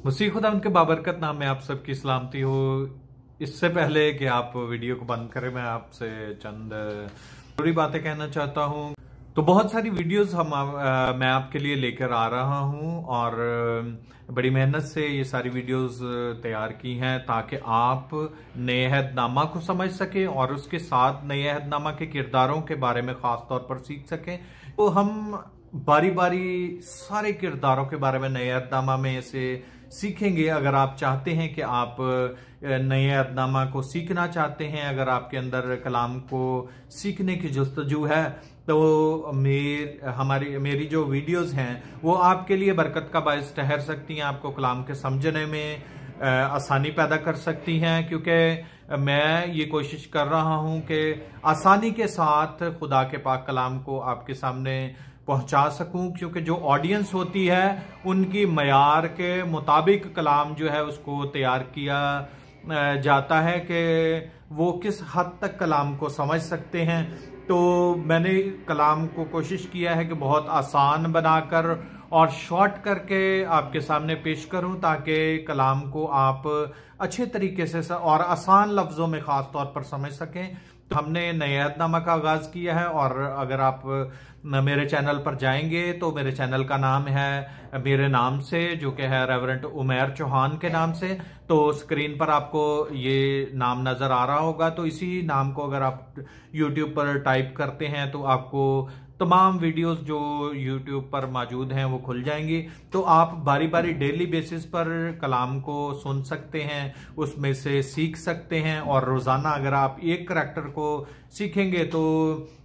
मसीह खुदा उनके बाबरकत नाम में आप सबकी सलामती हो। इससे पहले कि आप वीडियो को बंद करें, मैं आपसे चंद जरूरी बातें कहना चाहता हूं। तो बहुत सारी वीडियोस मैं आपके लिए लेकर आ रहा हूं और बड़ी मेहनत से ये सारी वीडियोस तैयार की हैं ताकि आप नए अहदनामा को समझ सकें और उसके साथ नए अहदनामा के किरदारों के बारे में खास तौर पर सीख सकें। तो हम बारी बारी सारे किरदारों के बारे में नए अहदनामा में से सीखेंगे। अगर आप चाहते हैं कि आप नए अहदनामा को सीखना चाहते हैं, अगर आपके अंदर कलाम को सीखने की जुस्तजू है, तो मेरी जो वीडियोस हैं वो आपके लिए बरकत का बायस ठहर सकती हैं, आपको कलाम के समझने में आसानी पैदा कर सकती हैं। क्योंकि मैं ये कोशिश कर रहा हूं कि आसानी के साथ खुदा के पाक कलाम को आपके सामने पहुंचा सकूं, क्योंकि जो ऑडियंस होती है उनकी मयार के मुताबिक कलाम जो है उसको तैयार किया जाता है कि वो किस हद तक कलाम को समझ सकते हैं। तो मैंने कलाम को कोशिश किया है कि बहुत आसान बनाकर और शॉर्ट करके आपके सामने पेश करूं ताकि कलाम को आप अच्छे तरीके से और आसान लफ्जों में खास तौर पर समझ सकें। हमने नए अहदनामा का आगाज किया है और अगर आप मेरे चैनल पर जाएंगे तो मेरे चैनल का नाम है मेरे नाम से, जो कि है रेवरेंट उमैर चौहान के नाम से। तो स्क्रीन पर आपको ये नाम नजर आ रहा होगा। तो इसी नाम को अगर आप YouTube पर टाइप करते हैं तो आपको तमाम वीडियोस जो YouTube पर मौजूद हैं वो खुल जाएंगी। तो आप बारी बारी डेली बेसिस पर कलाम को सुन सकते हैं, उसमें से सीख सकते हैं। और रोजाना अगर आप एक करैक्टर को सीखेंगे तो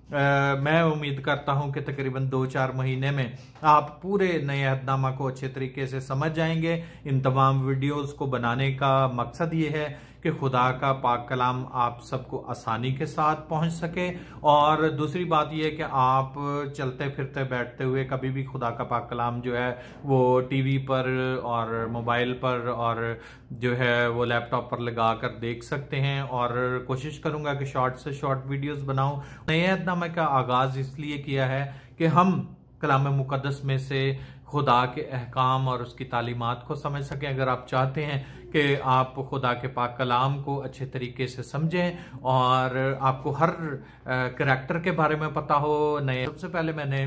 मैं उम्मीद करता हूं कि तकरीबन 2-4 महीने में आप पूरे नए अहदनामा को अच्छे तरीके से समझ जाएंगे। इन तमाम वीडियोस को बनाने का मकसद ये है कि खुदा का पाक कलाम आप सबको आसानी के साथ पहुंच सके। और दूसरी बात यह है कि आप चलते फिरते बैठते हुए कभी भी खुदा का पाक कलाम जो है वो टीवी पर और मोबाइल पर और जो है वो लैपटॉप पर लगा कर देख सकते हैं। और कोशिश करूंगा कि शॉर्ट से शॉर्ट वीडियोस बनाऊं। नए अहदनामा का आगाज इसलिए किया है कि हम कलाम मुकद्दस में से खुदा के अहकाम और उसकी तालीमात को समझ सकें। अगर आप चाहते हैं कि आप खुदा के पाक कलाम को अच्छे तरीके से समझें और आपको हर करैक्टर के बारे में पता हो, सबसे पहले मैंने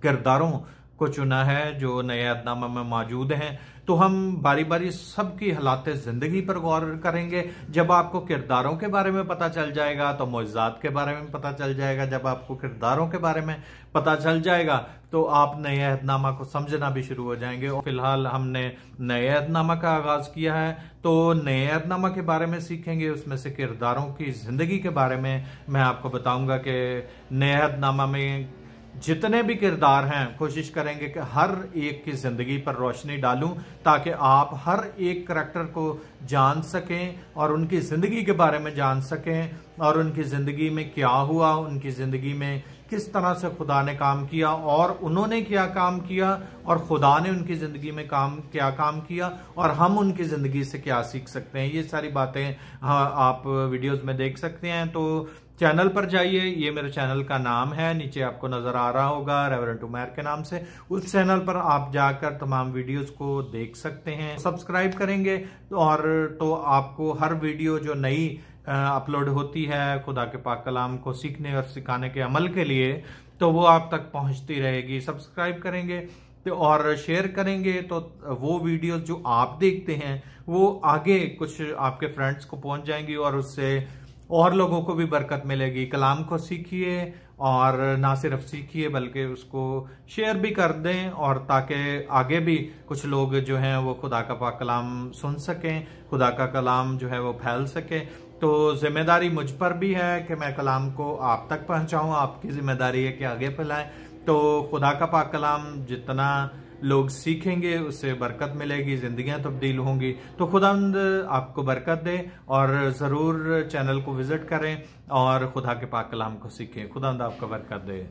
किरदारों को चुना है जो नए अहदनामा में मौजूद हैं। तो हम बारी बारी सबकी हालात जिंदगी पर गौर करेंगे। जब आपको किरदारों के बारे में पता चल जाएगा तो मौजूदात के बारे में पता चल जाएगा। जब आपको किरदारों के बारे में पता चल जाएगा तो आप नए अहदनामा को समझना भी शुरू हो जाएंगे। और फिलहाल हमने नए अहदनामा का आगाज किया है, तो नए अहदनामा के बारे में सीखेंगे। उसमें से किरदारों की जिंदगी के बारे में मैं आपको बताऊंगा कि नए अहदनामा में जितने भी किरदार हैं कोशिश करेंगे कि हर एक की जिंदगी पर रोशनी डालूं ताकि आप हर एक करैक्टर को जान सकें और उनकी जिंदगी के बारे में जान सकें और उनकी जिंदगी में क्या हुआ, उनकी जिंदगी में किस तरह से खुदा ने काम किया और उन्होंने क्या काम किया और खुदा ने उनकी जिंदगी में क्या काम किया और हम उनकी जिंदगी से क्या सीख सकते हैं। ये सारी बातें आप वीडियोस में देख सकते हैं। तो चैनल पर जाइए, ये मेरे चैनल का नाम है, नीचे आपको नजर आ रहा होगा रेवरेंट उमैर के नाम से। उस चैनल पर आप जाकर तमाम वीडियोस को देख सकते हैं। सब्सक्राइब करेंगे और तो आपको हर वीडियो जो नई अपलोड होती है खुदा के पाक कलाम को सीखने और सिखाने के अमल के लिए, तो वो आप तक पहुंचती रहेगी। सब्सक्राइब करेंगे तो और शेयर करेंगे तो वो वीडियोस जो आप देखते हैं वो आगे कुछ आपके फ्रेंड्स को पहुंच जाएंगी और उससे और लोगों को भी बरकत मिलेगी। कलाम को सीखिए और ना सिर्फ सीखिए बल्कि उसको शेयर भी कर दें, और ताकि आगे भी कुछ लोग जो हैं वो खुदा का पाक कलाम सुन सकें, खुदा का कलाम जो है वो फैल सके। तो जिम्मेदारी मुझ पर भी है कि मैं कलाम को आप तक पहुंचाऊं, आपकी जिम्मेदारी है कि आगे फैलाएं। तो खुदा का पाक कलाम जितना लोग सीखेंगे उससे बरकत मिलेगी, जिंदगियां तब्दील होंगी। तो खुदावंद आपको बरकत दे और जरूर चैनल को विजिट करें और खुदा के पाक कलाम को सीखें। खुदावंद आपको बरकत दे।